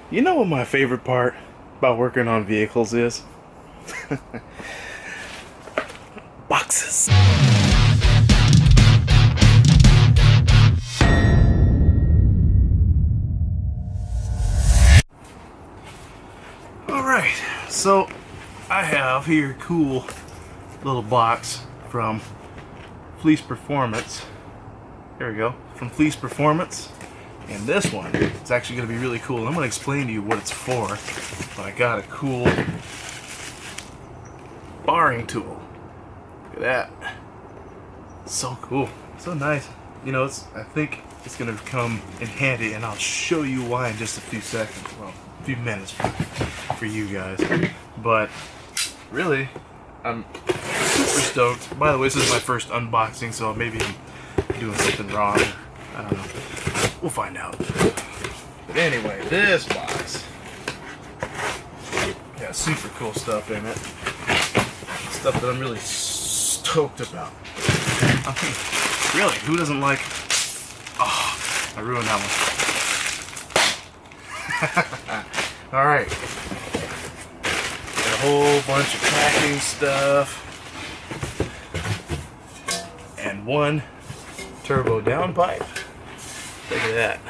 You know what my favorite part about working on vehicles is? Boxes. Alright, so I have here a cool little box from Fleece Performance. There we go, from Fleece Performance. And this one, it's actually going to be really cool. I'm going to explain to you what it's for. But I got a cool barring tool. Look at that. So cool. So nice. You know, I think it's going to come in handy, and I'll show you why in just a few seconds. Well, a few minutes for you guys. But really, I'm super stoked. By the way, this is my first unboxing, so maybe I'm doing something wrong. I don't know. We'll find out. But anyway, this box got super cool stuff in it. Stuff that I'm really stoked about. I mean, really, who doesn't like... Oh, I ruined that one. Alright. Got a whole bunch of packing stuff. And one turbo downpipe. Look at that.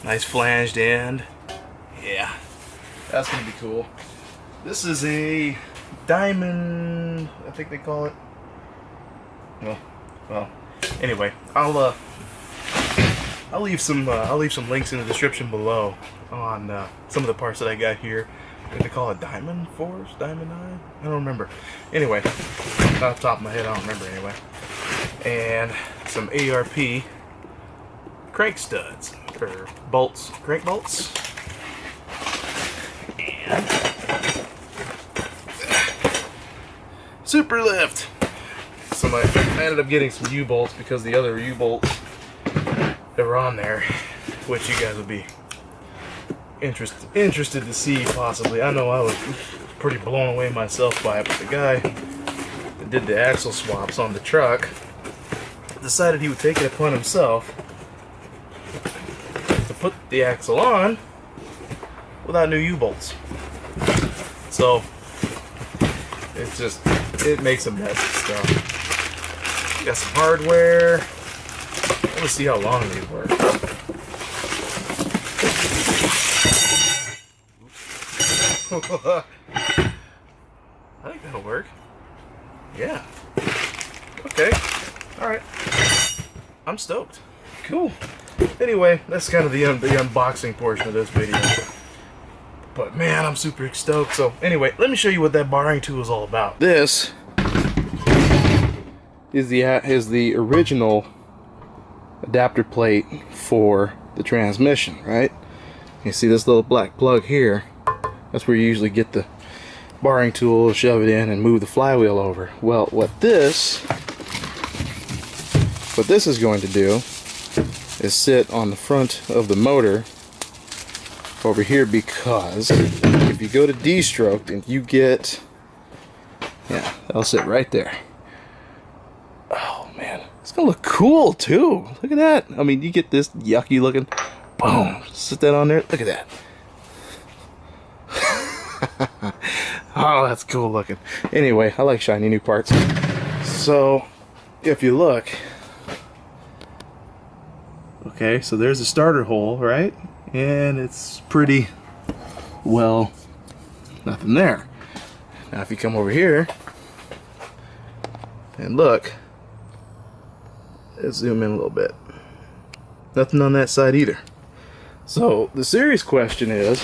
Nice flanged end. Yeah. That's going to be cool. This is a diamond, I think they call it. Well, anyway, I'll leave some links in the description below on some of the parts that I got here. I think they call it diamond force, diamond eye. I don't remember. Anyway, off the top of my head, I don't remember anyway. And some ARP crank studs, or bolts, crank bolts, and super lift. So I ended up getting some U-bolts because the other U-bolts that were on there, which you guys would be interested to see possibly. I know I was pretty blown away myself by it, but the guy that did the axle swaps on the truck decided he would take it upon himself to put the axle on without new U-bolts. So it makes a mess of stuff. Got some hardware. Let's see how long these work. I think that'll work. Yeah. Okay. Alright. I'm stoked. Cool. Anyway, that's kind of the unboxing portion of this video. But man, I'm super stoked. So anyway, let me show you what that barring tool is all about. This is the original adapter plate for the transmission, right? You see this little black plug here? That's where you usually get the barring tool, shove it in, and move the flywheel over. Well, what this is going to do is sit on the front of the motor over here, because if you go to Destroked and you get, yeah, that'll sit right there. Oh man, it's gonna look cool too. Look at that. I mean, you get this yucky looking, boom, sit that on there. Look at that. Oh, that's cool looking. Anyway, I like shiny new parts. So if you look, okay, so there's a starter hole, right? And it's pretty, well, nothing there. Now if you come over here and look, let's zoom in a little bit. Nothing on that side either. So the serious question is,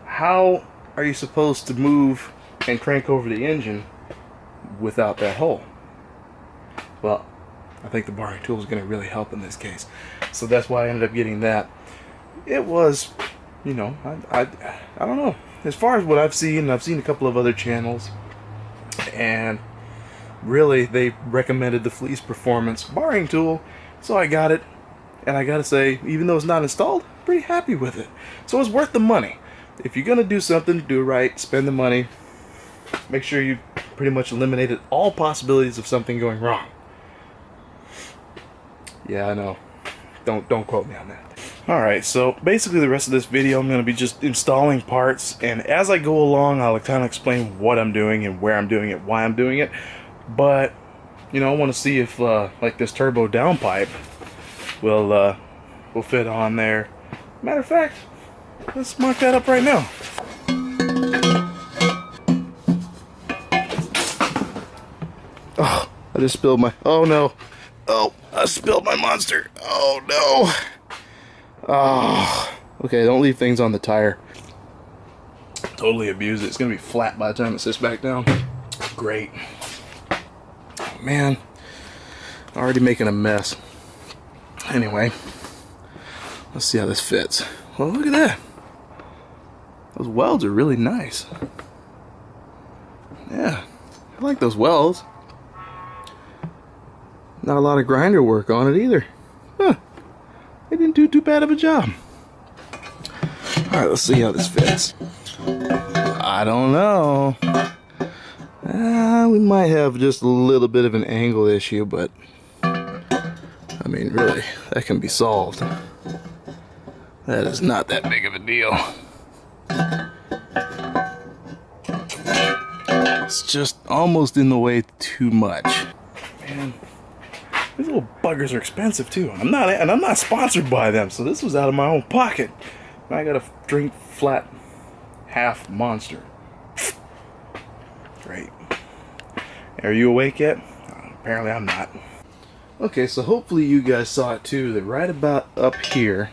how are you supposed to move and crank over the engine without that hole? Well, I think the barring tool is going to really help in this case. So that's why I ended up getting that. It was, you know, I don't know. As far as what I've seen a couple of other channels, and really they recommended the Fleece Performance barring tool, so I got it. And I gotta say, even though it's not installed, I'm pretty happy with it. So it's worth the money. If you're gonna do something, do it right, spend the money, make sure you pretty much eliminated all possibilities of something going wrong. Yeah, I know. Don't quote me on that. Alright, so basically the rest of this video I'm going to be just installing parts, and as I go along I'll kind of explain what I'm doing and where I'm doing it, why I'm doing it. But, you know, I want to see if like this turbo downpipe will fit on there. Matter of fact, let's mark that up right now. Oh, I just spilled my, oh no. Oh, I spilled my monster. Oh no. Oh, okay, don't leave things on the tire. Totally abuse it. It's gonna be flat by the time it sits back down. Great. Man, already making a mess. Anyway, let's see how this fits. Well, look at that. Those welds are really nice. Yeah, I like those welds. Not a lot of grinder work on it either. Huh. They didn't do too bad of a job. Alright, let's see how this fits. I don't know. We might have just a little bit of an angle issue, but I mean, really, that can be solved. That is not that big of a deal. It's just almost in the way too much. Man, these little buggers are expensive too. I'm not sponsored by them, so this was out of my own pocket. I got a drink flat half monster. Great. Are you awake yet? Apparently I'm not. Okay, so hopefully you guys saw it too, that right about up here,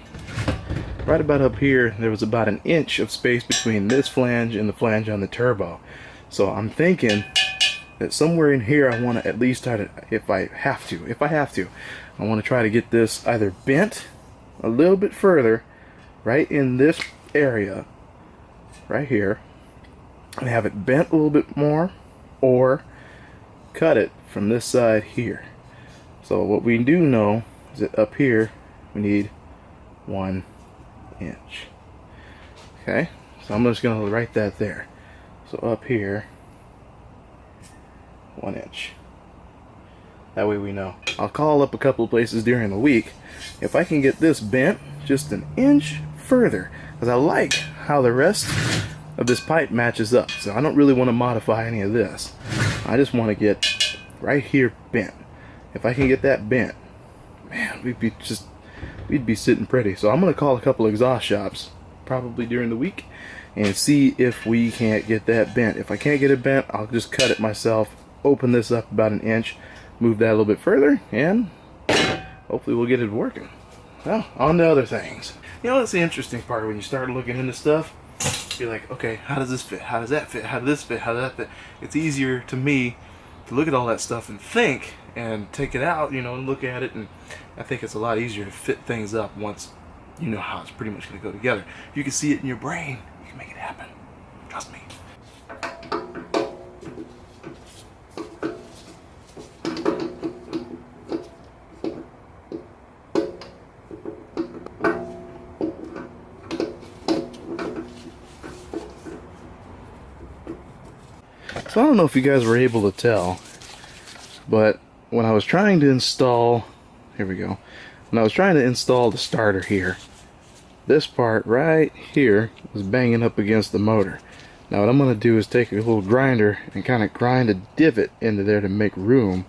there was about an inch of space between this flange and the flange on the turbo. So I'm thinking that somewhere in here I want to at least try to, if I have to, I want to try to get this either bent a little bit further, right in this area, right here, and have it bent a little bit more, or cut it from this side here. So what we do know is that up here we need 1 inch. Okay, so I'm just going to write that there. So up here, 1 inch. That way we know. I'll call up a couple of places during the week. If I can get this bent just an inch further, because I like how the rest of this pipe matches up. So I don't really want to modify any of this. I just want to get right here bent. If I can get that bent, man, we'd be sitting pretty. So I'm going to call a couple exhaust shops probably during the week and see if we can't get that bent. If I can't get it bent, I'll just cut it myself, open this up about an inch, move that a little bit further, and hopefully we'll get it working. Well, on to other things. You know, that's the interesting part when you start looking into stuff. You're like, okay, how does this fit? How does that fit? How does this fit? How does that fit? It's easier to me to look at all that stuff and think and take it out, you know, and look at it, and I think it's a lot easier to fit things up once you know how it's pretty much going to go together. If you can see it in your brain, you can make it happen. Trust me. So I don't know if you guys were able to tell, but when I was trying to install, here we go, when I was trying to install the starter here, this part right here was banging up against the motor. Now what I'm going to do is take a little grinder and kind of grind a divot into there to make room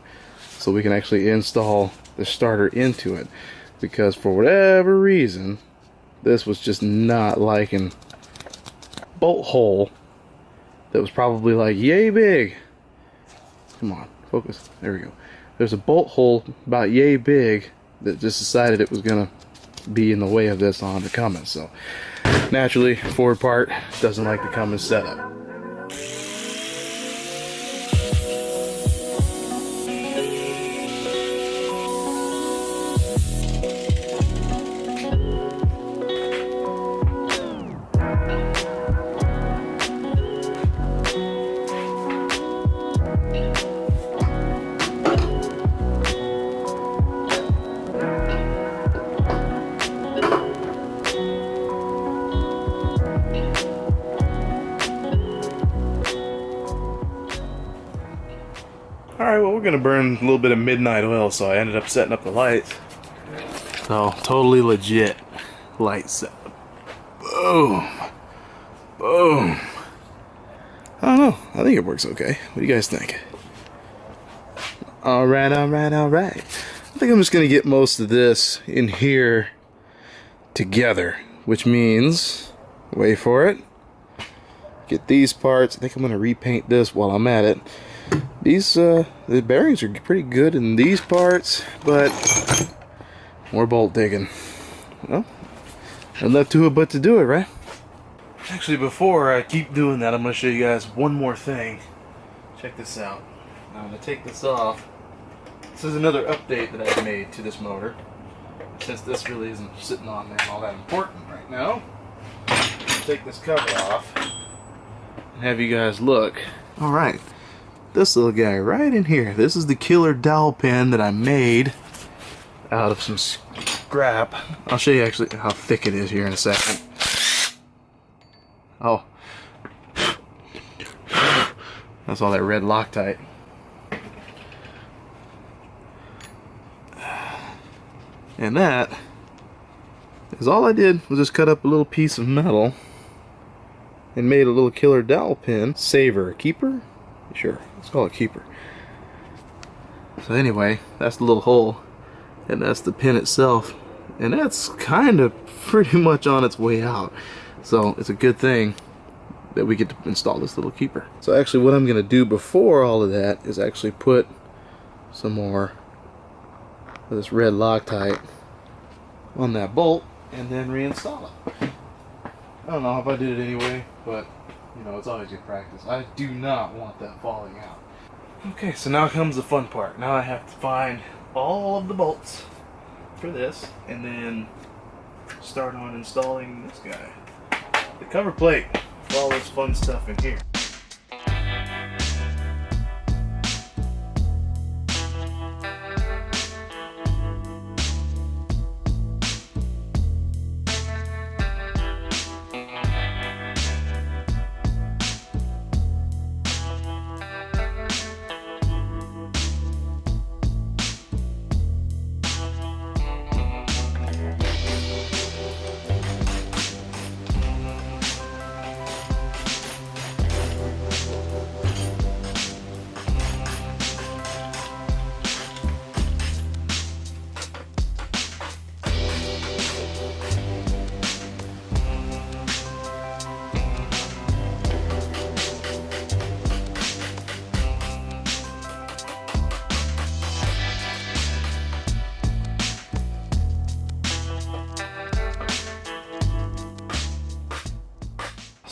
so we can actually install the starter into it, because for whatever reason this was just not liking bolt hole that was probably like yay big. Come on, focus. There we go. There's a bolt hole about yay big that just decided it was gonna be in the way of this on the Cummins. So naturally, Ford part doesn't like the Cummins setup. Alright, well, we're going to burn a little bit of midnight oil, so I ended up setting up the lights. So, totally legit. light setup. Boom. Boom. I don't know. I think it works okay. What do you guys think? Alright, alright, alright. I think I'm just going to get most of this in here together, which means, wait for it, get these parts. I think I'm going to repaint this while I'm at it. These, the bearings are pretty good in these parts, but more bolt digging. Well, nothing left to it but to do it, right? Actually, before I keep doing that, I'm going to show you guys one more thing. Check this out. Now I'm going to take this off. This is another update that I've made to this motor. Since this really isn't sitting on there all that important right now, I'll take this cover off and have you guys look. Alright, this little guy right in here. This is the killer dowel pin that I made out of some scrap. I'll show you actually how thick it is here in a second. Oh, that's all that red Loctite. And that is all I did was just cut up a little piece of metal and made a little killer dowel pin. Saver, keeper? Sure, let's call it keeper. So anyway, that's the little hole, and that's the pin itself, and that's kind of pretty much on its way out. So it's a good thing that we get to install this little keeper. So actually what I'm going to do before all of that is actually put some more of this red Loctite on that bolt and then reinstall it. I don't know if I did it anyway, but you know, it's always good practice. I do not want that falling out. Okay, so now comes the fun part. Now I have to find all of the bolts for this and then start on installing this guy. The cover plate for all this fun stuff in here.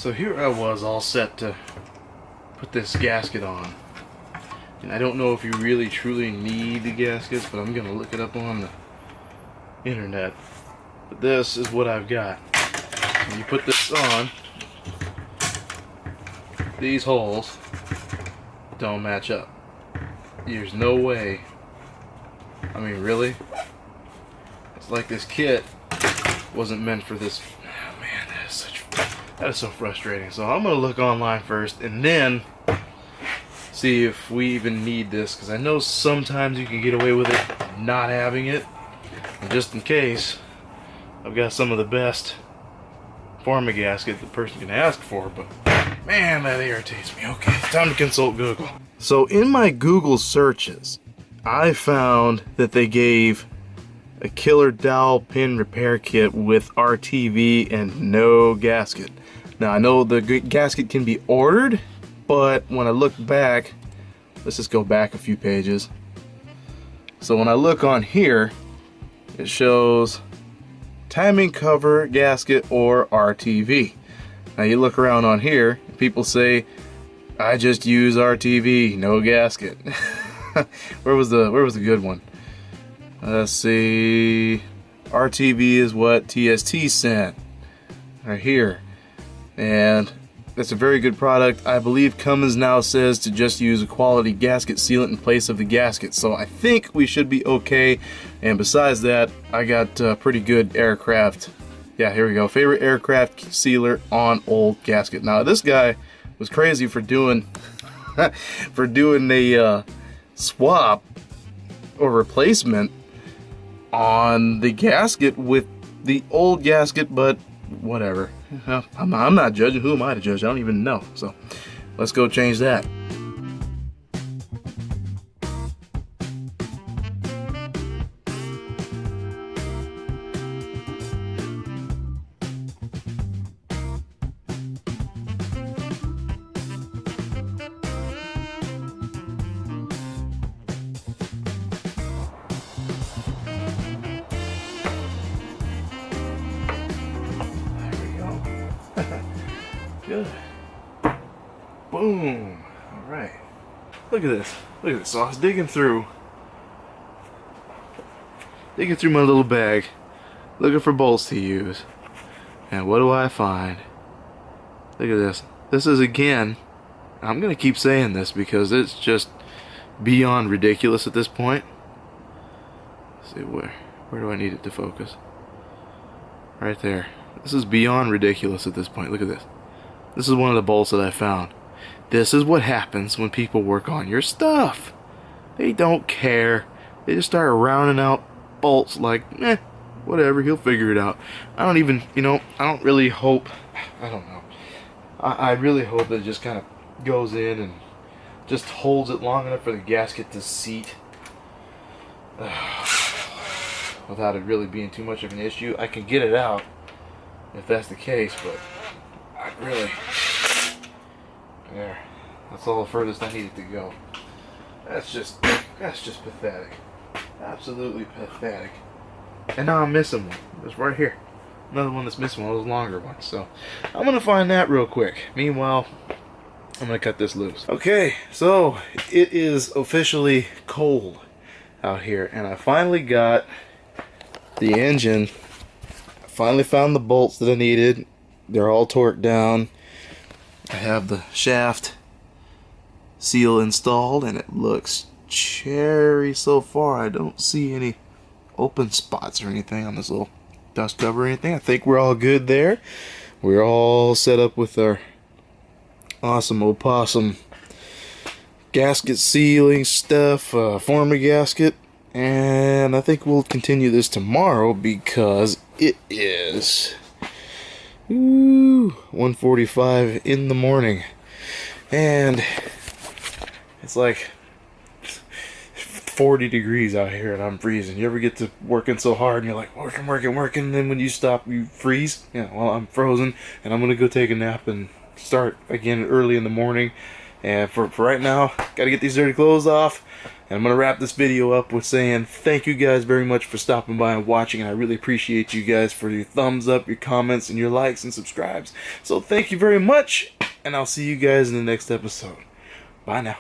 So here I was all set to put this gasket on. And I don't know if you really truly need the gaskets, but I'm gonna look it up on the internet. But this is what I've got. When you put this on, these holes don't match up. There's no way. I mean, really? It's like this kit wasn't meant for this. Oh man, that is so frustrating. So I'm gonna look online first and then see if we even need this, because I know sometimes you can get away with it not having it. And just in case, I've got some of the best form of gasket the person can ask for, but man, that irritates me. Okay, time to consult Google. So in my Google searches, I found that they gave a killer dowel pin repair kit with RTV and no gasket. Now I know the gasket can be ordered, but when I look back, let's just go back a few pages. So when I look on here, it shows timing cover, gasket, or RTV. Now you look around on here, people say, I just use RTV, no gasket. Where was the good one? Let's see. RTV is what TST sent. Right here. And that's a very good product. I believe Cummins now says to just use a quality gasket sealant in place of the gasket. So I think we should be okay. And besides that, I got pretty good aircraft. Yeah, here we go. Favorite aircraft sealer on old gasket. Now this guy was crazy for doing the swap or replacement on the gasket with the old gasket, but whatever. I'm not judging. Who am I to judge? I don't even know. So let's go change that. Good. Boom. All right. Look at this. Look at this. So I was digging through my little bag, looking for bolts to use. And what do I find? Look at this. This is, again, I'm going to keep saying this because it's just beyond ridiculous at this point. Let's see, where do I need it to focus? Right there. This is beyond ridiculous at this point. Look at this. This is one of the bolts that I found. This is what happens when people work on your stuff. They don't care. They just start rounding out bolts like, whatever, he'll figure it out. I don't even, I don't really hope, I don't know. I really hope that it just kind of goes in and just holds it long enough for the gasket to seat without it really being too much of an issue. I can get it out if that's the case, but I really, there, that's all the furthest I needed to go. That's just pathetic. Absolutely pathetic. And now I'm missing one. It's right here. Another one that's missing, one of those longer ones. So I'm gonna find that real quick. Meanwhile, I'm gonna cut this loose. Okay, so it is officially cold out here, and I finally got the engine. I finally found the bolts that I needed. They're all torqued down. I have the shaft seal installed, and it looks cherry so far. I don't see any open spots or anything on this little dust cover or anything. I think we're all good there. We're all set up with our awesome opossum gasket sealing stuff, former gasket, and I think we'll continue this tomorrow because it is 1:45 in the morning, and it's like 40 degrees out here and I'm freezing. You ever get to working so hard and you're like working, and then when you stop you freeze? Yeah, well, I'm frozen and I'm gonna go take a nap and start again early in the morning. And for right now, gotta get these dirty clothes off, and I'm gonna wrap this video up with saying thank you guys very much for stopping by and watching, and I really appreciate you guys for your thumbs up, your comments, and your likes and subscribes. So thank you very much, and I'll see you guys in the next episode. Bye now.